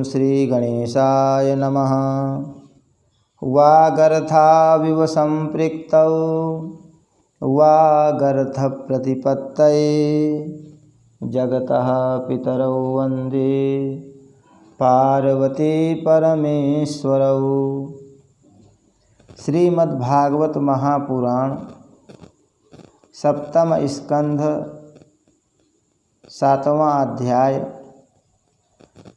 ओम श्री गणेशाय नमः। वागर्थाविव संपृक्तौ वागर्थ प्रतिपत्तये जगतः पितरौ वन्दे पार्वती परमेश्वरौ। श्रीमद्भागवत महापुराण सप्तम स्कंध सातवां अध्याय।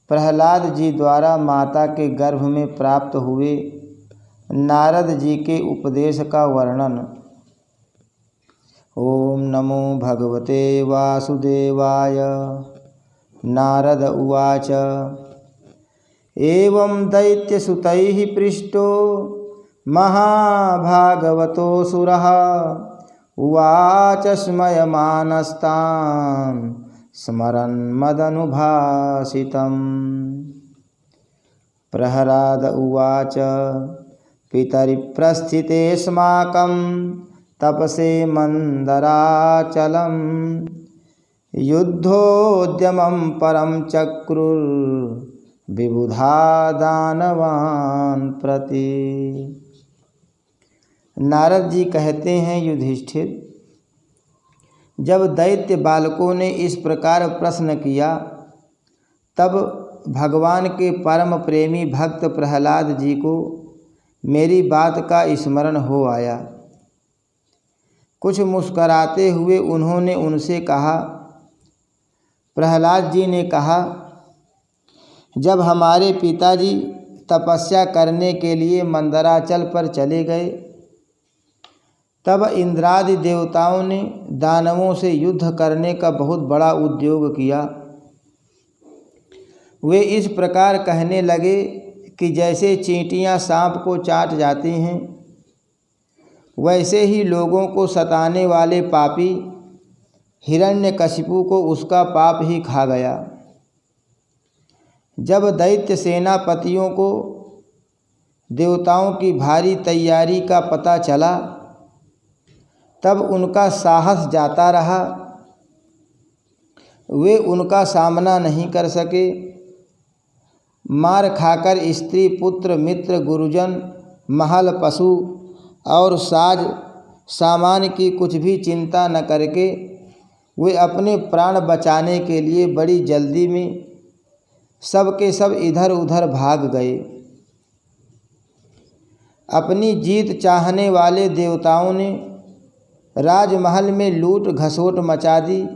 प्रहलाद जी द्वारा माता के गर्भ में प्राप्त हुए नारद जी के उपदेश का वर्णन। ओम नमो भगवते वासुदेवाय। नारद उवाच एवं दैत्यसुतैः पृष्टो महाभागवतोऽसुरः उवाच स्मयमानस्तां स्मरन् मदनुभासितम्। प्रहलाद उवाच पितरिप्रस्थितेऽस्माकं तपसे मन्दराचलं युद्धोद्यमं परं चक्रुर्विबुधा दानवान् प्रति। नारद जी कहते हैं, युधिष्ठिर, जब दैत्य बालकों ने इस प्रकार प्रश्न किया तब भगवान के परम प्रेमी भक्त प्रहलाद जी को मेरी बात का स्मरण हो आया। कुछ मुस्कराते हुए उन्होंने उनसे कहा। प्रहलाद जी ने कहा, जब हमारे पिताजी तपस्या करने के लिए मंदराचल पर चले गए तब इंद्रादि देवताओं ने दानवों से युद्ध करने का बहुत बड़ा उद्योग किया। वे इस प्रकार कहने लगे कि जैसे चींटियां सांप को चाट जाती हैं, वैसे ही लोगों को सताने वाले पापी हिरण्यकशिपु को उसका पाप ही खा गया। जब दैत्य सेनापतियों को देवताओं की भारी तैयारी का पता चला तब उनका साहस जाता रहा। वे उनका सामना नहीं कर सके। मार खाकर स्त्री पुत्र मित्र गुरुजन महल पशु और साज सामान की कुछ भी चिंता न करके वे अपने प्राण बचाने के लिए बड़ी जल्दी में सब के सब इधर उधर भाग गए। अपनी जीत चाहने वाले देवताओं ने राजमहल में लूट घसोट मचा दी।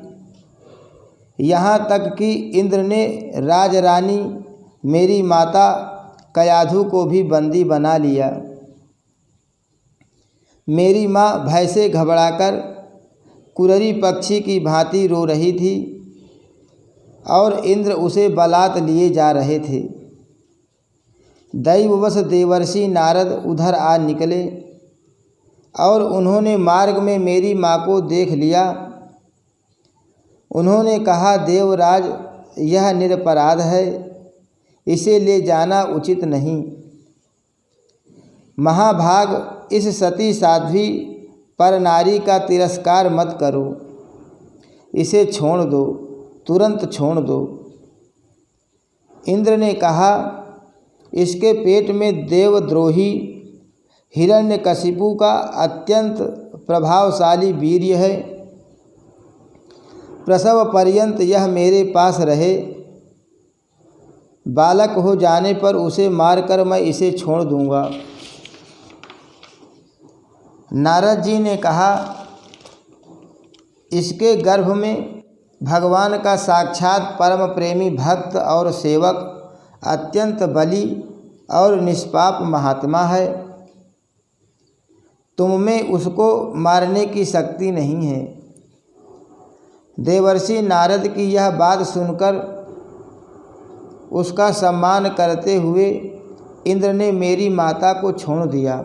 यहाँ तक कि इंद्र ने राजरानी मेरी माता कयाधु को भी बंदी बना लिया। मेरी माँ भय से घबराकर कुररी पक्षी की भांति रो रही थी और इंद्र उसे बलात् लिए जा रहे थे। दैववश देवर्षि नारद उधर आ निकले और उन्होंने मार्ग में मेरी माँ को देख लिया। उन्होंने कहा, देवराज, यह निरपराध है, इसे ले जाना उचित नहीं। महाभाग, इस सती साध्वी पर नारी का तिरस्कार मत करो, इसे छोड़ दो, तुरंत छोड़ दो। इंद्र ने कहा, इसके पेट में देवद्रोही हिरण्यकशिपु का अत्यंत प्रभावशाली वीर्य है। प्रसव पर्यंत यह मेरे पास रहे। बालक हो जाने पर उसे मारकर मैं इसे छोड़ दूंगा। नारद जी ने कहा, इसके गर्भ में भगवान का साक्षात परम प्रेमी भक्त और सेवक अत्यंत बली और निष्पाप महात्मा है। तुम में उसको मारने की शक्ति नहीं है। देवर्षि नारद की यह बात सुनकर उसका सम्मान करते हुए इंद्र ने मेरी माता को छोड़ दिया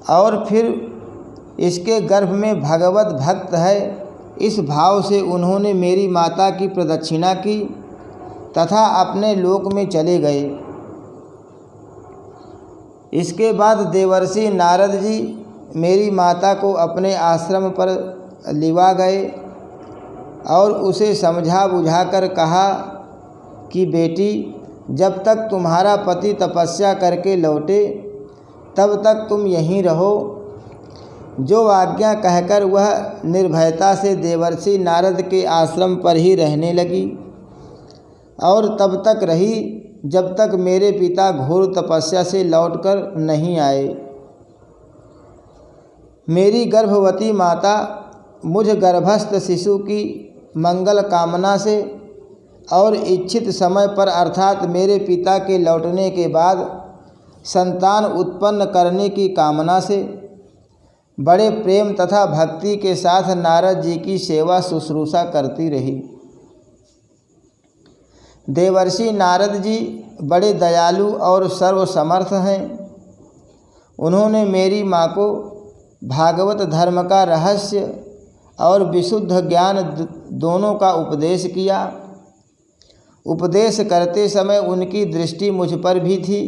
और फिर इसके गर्भ में भगवत भक्त है, इस भाव से उन्होंने मेरी माता की प्रदक्षिणा की तथा अपने लोक में चले गए। इसके बाद देवर्षि नारद जी मेरी माता को अपने आश्रम पर लिवा गए और उसे समझा बुझाकर कहा कि बेटी, जब तक तुम्हारा पति तपस्या करके लौटे तब तक तुम यहीं रहो। जो आज्ञा कहकर वह निर्भयता से देवर्षि नारद के आश्रम पर ही रहने लगी और तब तक रही जब तक मेरे पिता घोर तपस्या से लौटकर नहीं आए। मेरी गर्भवती माता मुझ गर्भस्थ शिशु की मंगल कामना से और इच्छित समय पर अर्थात मेरे पिता के लौटने के बाद संतान उत्पन्न करने की कामना से बड़े प्रेम तथा भक्ति के साथ नारद जी की सेवा शुश्रूषा करती रही। देवर्षि नारद जी बड़े दयालु और सर्वसमर्थ हैं। उन्होंने मेरी माँ को भागवत धर्म का रहस्य और विशुद्ध ज्ञान दोनों का उपदेश किया। उपदेश करते समय उनकी दृष्टि मुझ पर भी थी।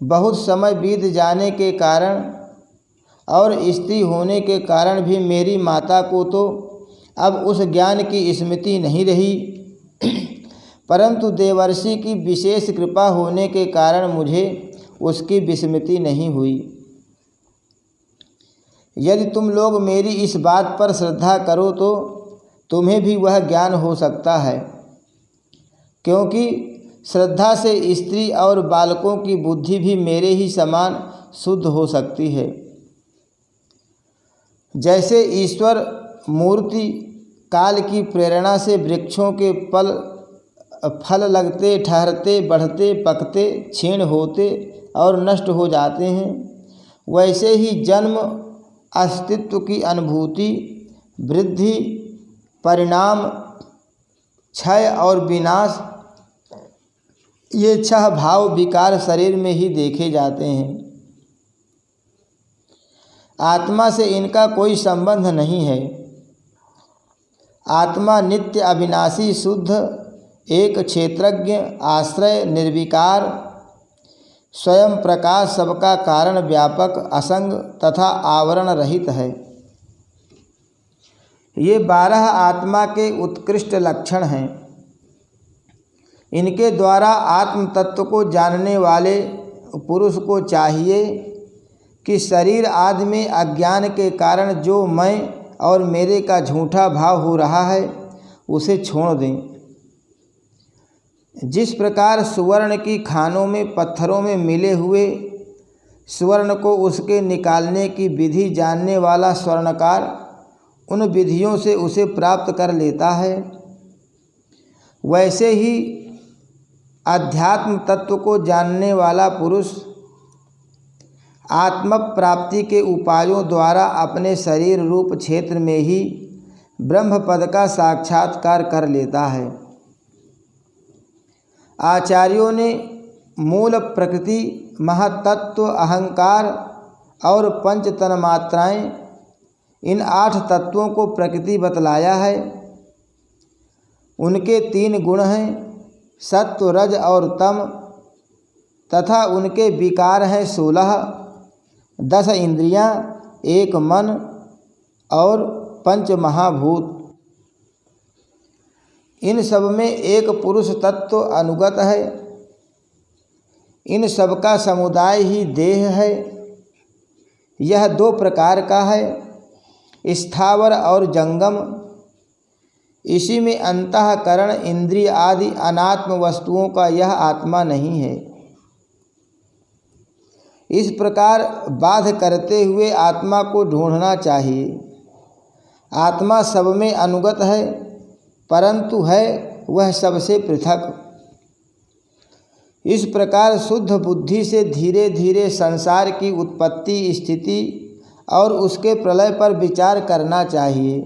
बहुत समय बीत जाने के कारण और स्त्री होने के कारण भी मेरी माता को तो अब उस ज्ञान की स्मृति नहीं रही, परंतु देवर्षि की विशेष कृपा होने के कारण मुझे उसकी विस्मृति नहीं हुई। यदि तुम लोग मेरी इस बात पर श्रद्धा करो तो तुम्हें भी वह ज्ञान हो सकता है, क्योंकि श्रद्धा से स्त्री और बालकों की बुद्धि भी मेरे ही समान शुद्ध हो सकती है। जैसे ईश्वर मूर्ति काल की प्रेरणा से वृक्षों के फल लगते, ठहरते, बढ़ते, पकते, क्षीण होते और नष्ट हो जाते हैं, वैसे ही जन्म, अस्तित्व की अनुभूति, वृद्धि, परिणाम, क्षय और विनाश, ये 6 भाव विकार शरीर में ही देखे जाते हैं। आत्मा से इनका कोई संबंध नहीं है। आत्मा नित्य, अविनाशी, शुद्ध, एक क्षेत्रज्ञ, आश्रय, निर्विकार, स्वयं प्रकाश, सबका कारण, व्यापक, असंग तथा आवरण रहित है। ये 12 आत्मा के उत्कृष्ट लक्षण हैं। इनके द्वारा आत्म तत्व को जानने वाले पुरुष को चाहिए कि शरीर आदि में अज्ञान के कारण जो मैं और मेरे का झूठा भाव हो रहा है उसे छोड़ दें। जिस प्रकार सुवर्ण की खानों में पत्थरों में मिले हुए स्वर्ण को उसके निकालने की विधि जानने वाला स्वर्णकार उन विधियों से उसे प्राप्त कर लेता है, वैसे ही अध्यात्म तत्व को जानने वाला पुरुष आत्म प्राप्ति के उपायों द्वारा अपने शरीर रूप क्षेत्र में ही ब्रह्म पद का साक्षात्कार कर लेता है। आचार्यों ने मूल प्रकृति, महत्तत्व, अहंकार और पंच तन्मात्राएं, इन 8 तत्वों को प्रकृति बतलाया है। उनके 3 गुण हैं, सत्व, रज और तम, तथा उनके विकार हैं 16, 10 इंद्रियां, 1 मन और 5 महाभूत। इन सब में एक पुरुष तत्व अनुगत है। इन सब का समुदाय ही देह है। यह 2 प्रकार का है, स्थावर और जंगम। इसी में अंतःकरण, इंद्रिय आदि अनात्म वस्तुओं का यह आत्मा नहीं है। इस प्रकार बाध करते हुए आत्मा को ढूंढना चाहिए। आत्मा सब में अनुगत है, परंतु है वह सबसे पृथक। इस प्रकार शुद्ध बुद्धि से धीरे धीरे संसार की उत्पत्ति, स्थिति और उसके प्रलय पर विचार करना चाहिए।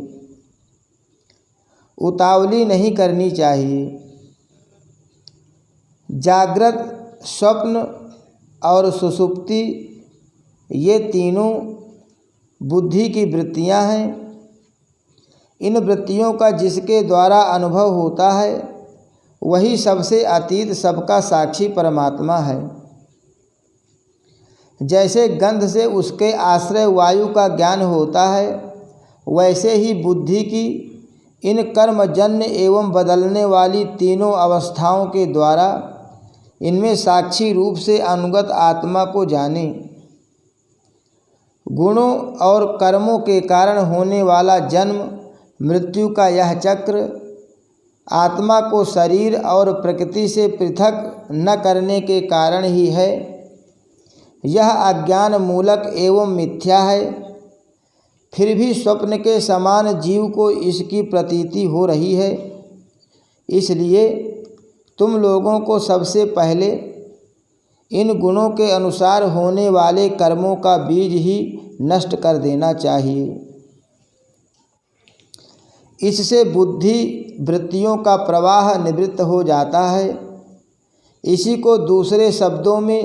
उतावली नहीं करनी चाहिए। जागृत, स्वप्न और सुषुप्ति, ये तीनों बुद्धि की वृत्तियां हैं। इन वृत्तियों का जिसके द्वारा अनुभव होता है वही सबसे अतीत, सबका साक्षी परमात्मा है। जैसे गंध से उसके आश्रय वायु का ज्ञान होता है, वैसे ही बुद्धि की इन कर्मजन्य एवं बदलने वाली तीनों अवस्थाओं के द्वारा इनमें साक्षी रूप से अनुगत आत्मा को जाने। गुणों और कर्मों के कारण होने वाला जन्म मृत्यु का यह चक्र आत्मा को शरीर और प्रकृति से पृथक न करने के कारण ही है। यह अज्ञान मूलक एवं मिथ्या है, फिर भी स्वप्न के समान जीव को इसकी प्रतीति हो रही है। इसलिए तुम लोगों को सबसे पहले इन गुणों के अनुसार होने वाले कर्मों का बीज ही नष्ट कर देना चाहिए। इससे बुद्धि वृत्तियों का प्रवाह निवृत्त हो जाता है। इसी को दूसरे शब्दों में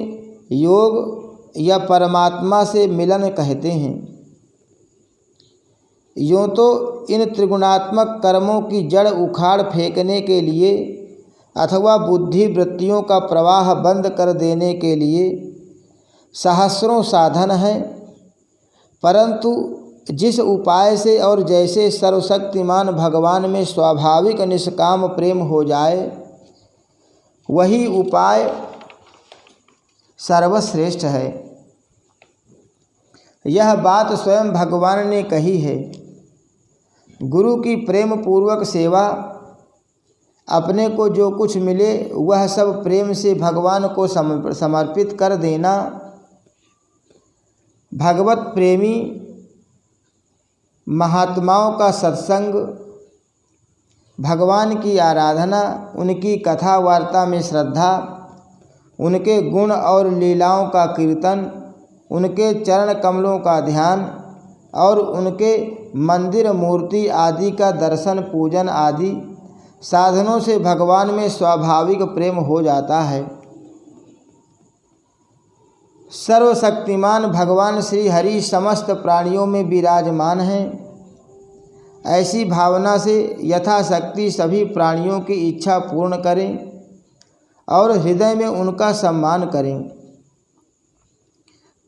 योग या परमात्मा से मिलन कहते हैं। यूँ तो इन त्रिगुणात्मक कर्मों की जड़ उखाड़ फेंकने के लिए अथवा बुद्धि वृत्तियों का प्रवाह बंद कर देने के लिए सहस्रों साधन हैं, परंतु जिस उपाय से और जैसे सर्वशक्तिमान भगवान में स्वाभाविक निष्काम प्रेम हो जाए वही उपाय सर्वश्रेष्ठ है। यह बात स्वयं भगवान ने कही है। गुरु की प्रेम पूर्वक सेवा, अपने को जो कुछ मिले वह सब प्रेम से भगवान को समर्पित कर देना, भगवत प्रेमी महात्माओं का सत्संग, भगवान की आराधना, उनकी कथा वार्ता में श्रद्धा, उनके गुण और लीलाओं का कीर्तन, उनके चरण कमलों का ध्यान और उनके मंदिर मूर्ति आदि का दर्शन पूजन आदि साधनों से भगवान में स्वाभाविक प्रेम हो जाता है। सर्वशक्तिमान भगवान श्री हरि समस्त प्राणियों में विराजमान हैं। ऐसी भावना से यथाशक्ति सभी प्राणियों की इच्छा पूर्ण करें और हृदय में उनका सम्मान करें।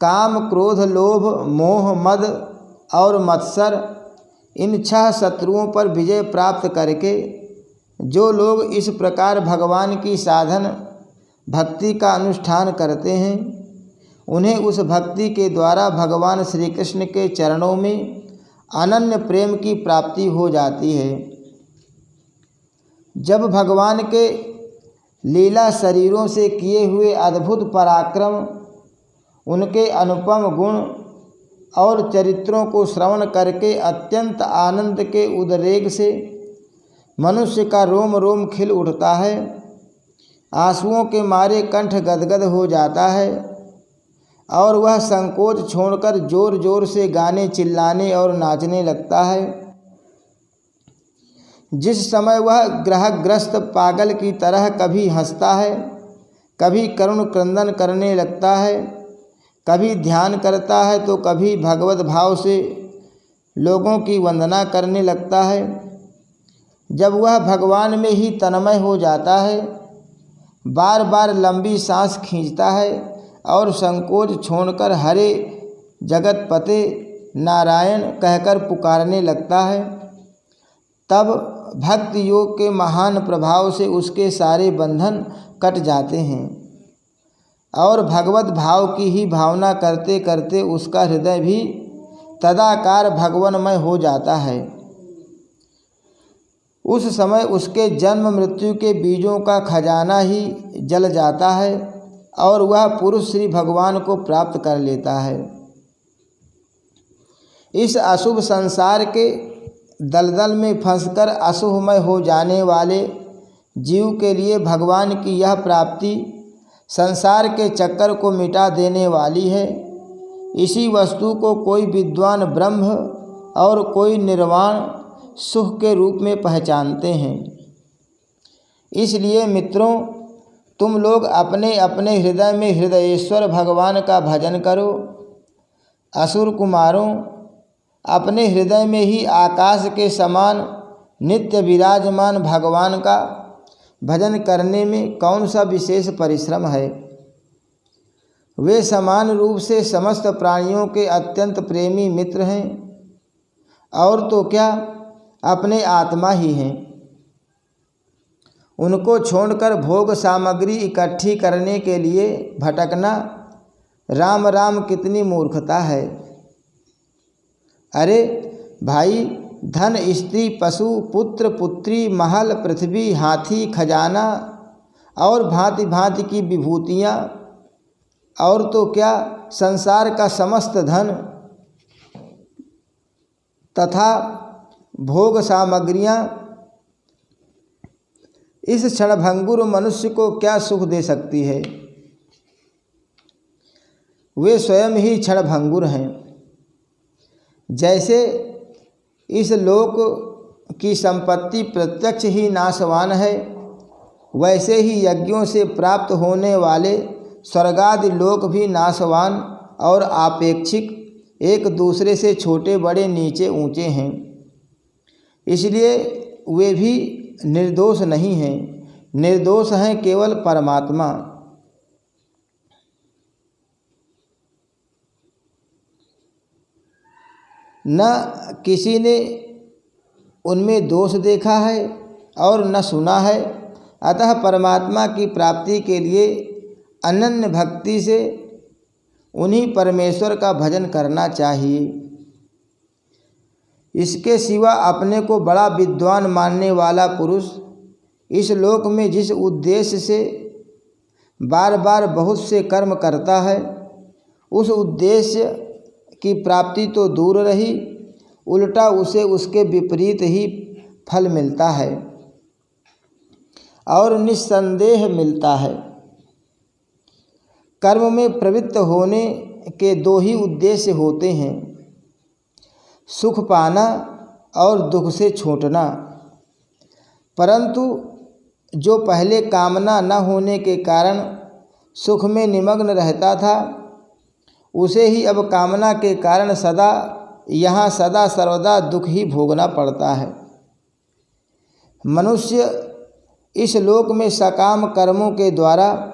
काम, क्रोध, लोभ, मोह, मद और मत्सर इन 6 शत्रुओं पर विजय प्राप्त करके जो लोग इस प्रकार भगवान की साधन भक्ति का अनुष्ठान करते हैं उन्हें उस भक्ति के द्वारा भगवान श्री कृष्ण के चरणों में अनन्य प्रेम की प्राप्ति हो जाती है। जब भगवान के लीला शरीरों से किए हुए अद्भुत पराक्रम, उनके अनुपम गुण और चरित्रों को श्रवण करके अत्यंत आनंद के उद्रेक से मनुष्य का रोम रोम खिल उठता है, आंसुओं के मारे कंठ गदगद हो जाता है और वह संकोच छोड़कर जोर जोर से गाने, चिल्लाने और नाचने लगता है। जिस समय वह ग्रहग्रस्त पागल की तरह कभी हंसता है, कभी करुण क्रंदन करने लगता है, कभी ध्यान करता है तो कभी भगवत भाव से लोगों की वंदना करने लगता है। जब वह भगवान में ही तन्मय हो जाता है, बार बार लंबी सांस खींचता है और संकोच छोड़कर हरे जगत पते नारायण कहकर पुकारने लगता है, तब भक्ति योग के महान प्रभाव से उसके सारे बंधन कट जाते हैं और भगवत भाव की ही भावना करते करते उसका हृदय भी तदाकार भगवानमय हो जाता है। उस समय उसके जन्म मृत्यु के बीजों का खजाना ही जल जाता है और वह पुरुष श्री भगवान को प्राप्त कर लेता है। इस अशुभ संसार के दलदल में फंसकर अशुभमय हो जाने वाले जीव के लिए भगवान की यह प्राप्ति संसार के चक्कर को मिटा देने वाली है। इसी वस्तु को कोई विद्वान ब्रह्म और कोई निर्वाण सुख के रूप में पहचानते हैं। इसलिए मित्रों, तुम लोग अपने अपने हृदय में हृदयेश्वर भगवान का भजन करो। असुर कुमारों, अपने हृदय में ही आकाश के समान नित्य विराजमान भगवान का भजन करने में कौन सा विशेष परिश्रम है। वे समान रूप से समस्त प्राणियों के अत्यंत प्रेमी मित्र हैं। और तो क्या, अपने आत्मा ही हैं। उनको छोड़कर भोग सामग्री इकट्ठी करने के लिए भटकना राम राम कितनी मूर्खता है। अरे भाई, धन, स्त्री, पशु, पुत्र, पुत्री, महल, पृथ्वी, हाथी, खजाना और भांति भांति की विभूतियाँ, और तो क्या संसार का समस्त धन तथा भोग सामग्रियाँ इस क्षणभंगुर मनुष्य को क्या सुख दे सकती है। वे स्वयं ही क्षणभंगुर हैं। जैसे इस लोक की संपत्ति प्रत्यक्ष ही नाशवान है, वैसे ही यज्ञों से प्राप्त होने वाले स्वर्गादि लोक भी नाशवान और आपेक्षिक, एक दूसरे से छोटे बड़े नीचे ऊंचे हैं। इसलिए वे भी निर्दोष नहीं हैं। निर्दोष हैं केवल परमात्मा। न किसी ने उनमें दोष देखा है और न सुना है। अतः परमात्मा की प्राप्ति के लिए अनन्य भक्ति से उन्हीं परमेश्वर का भजन करना चाहिए। इसके सिवा अपने को बड़ा विद्वान मानने वाला पुरुष इस लोक में जिस उद्देश्य से बार बार बहुत से कर्म करता है, उस उद्देश्य की प्राप्ति तो दूर रही, उल्टा उसे उसके विपरीत ही फल मिलता है और निस्संदेह मिलता है। कर्म में प्रवृत्त होने के दो ही उद्देश्य होते हैं, सुख पाना और दुख से छूटना। परंतु जो पहले कामना न होने के कारण सुख में निमग्न रहता था, उसे ही अब कामना के कारण सदा सर्वदा दुख ही भोगना पड़ता है। मनुष्य इस लोक में सकाम कर्मों के द्वारा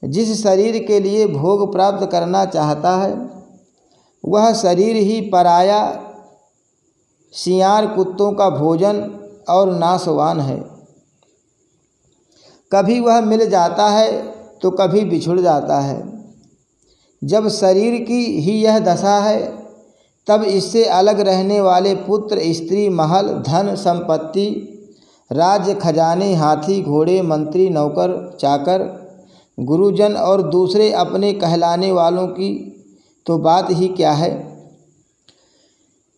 जिस शरीर के लिए भोग प्राप्त करना चाहता है, वह शरीर ही पराया सियार कुत्तों का भोजन और नाशवान है। कभी वह मिल जाता है तो कभी बिछुड़ जाता है। जब शरीर की ही यह दशा है, तब इससे अलग रहने वाले पुत्र, स्त्री, महल, धन, संपत्ति, राज्य, खजाने, हाथी, घोड़े, मंत्री, नौकर, चाकर, गुरुजन और दूसरे अपने कहलाने वालों की तो बात ही क्या है।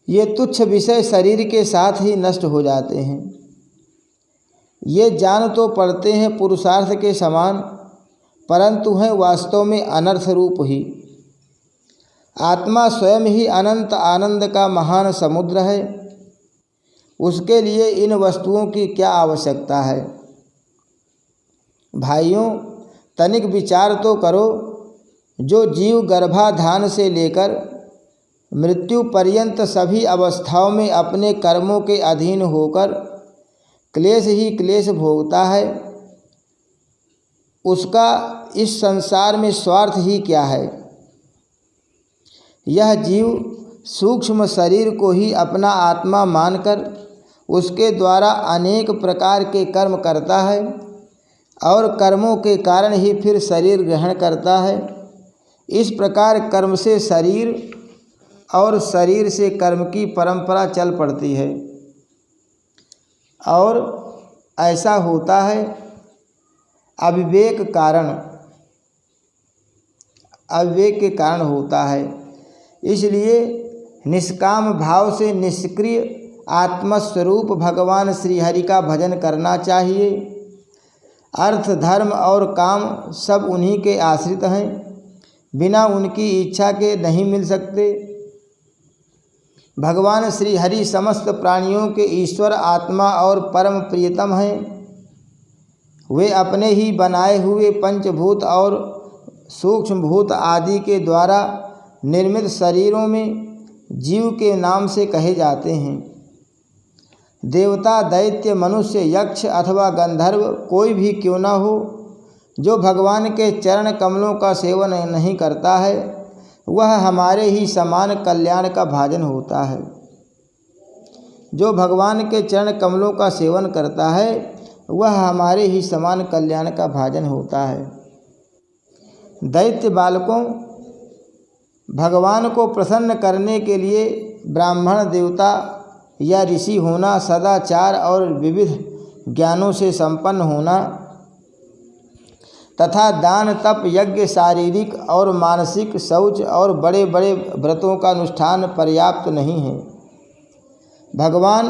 ये तुच्छ विषय शरीर के साथ ही नष्ट हो जाते हैं। ये जान तो पड़ते हैं पुरुषार्थ के समान, परंतु हैं वास्तव में अनर्थ रूप ही। आत्मा स्वयं ही अनंत आनंद का महान समुद्र है। उसके लिए इन वस्तुओं की क्या आवश्यकता है। भाइयों, तनिक विचार तो करो। जो जीव गर्भाधान से लेकर मृत्यु पर्यंत सभी अवस्थाओं में अपने कर्मों के अधीन होकर क्लेश ही क्लेश भोगता है, उसका इस संसार में स्वार्थ ही क्या है। यह जीव सूक्ष्म शरीर को ही अपना आत्मा मानकर उसके द्वारा अनेक प्रकार के कर्म करता है और कर्मों के कारण ही फिर शरीर ग्रहण करता है। इस प्रकार कर्म से शरीर और शरीर से कर्म की परंपरा चल पड़ती है और ऐसा होता है अविवेक के कारण होता है। इसलिए निष्काम भाव से निष्क्रिय आत्मस्वरूप भगवान श्री हरि का भजन करना चाहिए। अर्थ, धर्म और काम सब उन्हीं के आश्रित हैं, बिना उनकी इच्छा के नहीं मिल सकते। भगवान श्री हरि समस्त प्राणियों के ईश्वर, आत्मा और परम प्रियतम हैं। वे अपने ही बनाए हुए पंचभूत और सूक्ष्म भूत आदि के द्वारा निर्मित शरीरों में जीव के नाम से कहे जाते हैं। देवता, दैत्य, मनुष्य, यक्ष अथवा गंधर्व कोई भी क्यों न हो, जो भगवान के चरण कमलों का सेवन नहीं करता है, वह हमारे ही समान कल्याण का भाजन होता है। जो भगवान के चरण कमलों का सेवन करता है वह हमारे ही समान कल्याण का भाजन होता है। दैत्य बालकों, भगवान को प्रसन्न करने के लिए ब्राह्मण, देवता या ऋषि होना, सदाचार और विविध ज्ञानों से संपन्न होना तथा दान, तप, यज्ञ, शारीरिक और मानसिक शौच और बड़े बड़े व्रतों का अनुष्ठान पर्याप्त नहीं है। भगवान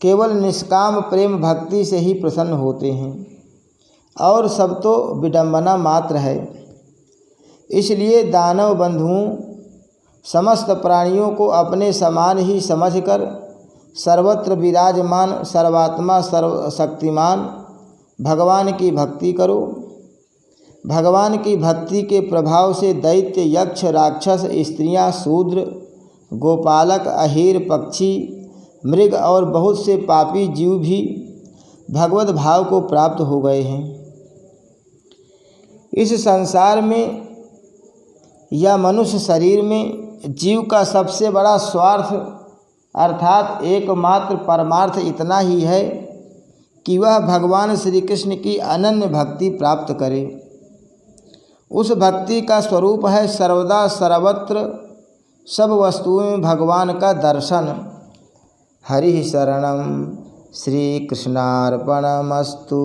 केवल निष्काम प्रेम भक्ति से ही प्रसन्न होते हैं और सब तो विडंबना मात्र है। इसलिए दानव बंधुओं, समस्त प्राणियों को अपने समान ही समझकर सर्वत्र विराजमान सर्वात्मा सर्वशक्तिमान भगवान की भक्ति करो। भगवान की भक्ति के प्रभाव से दैत्य, यक्ष, राक्षस, स्त्रियां, शूद्र, गोपालक, अहीर, पक्षी, मृग और बहुत से पापी जीव भी भगवत भाव को प्राप्त हो गए हैं। इस संसार में या मनुष्य शरीर में जीव का सबसे बड़ा स्वार्थ अर्थात एकमात्र परमार्थ इतना ही है कि वह भगवान श्री कृष्ण की अनन्य भक्ति प्राप्त करे। उस भक्ति का स्वरूप है सर्वदा सर्वत्र सब वस्तुओं में भगवान का दर्शन। हरि शरणम, श्री कृष्णार्पणमस्तु।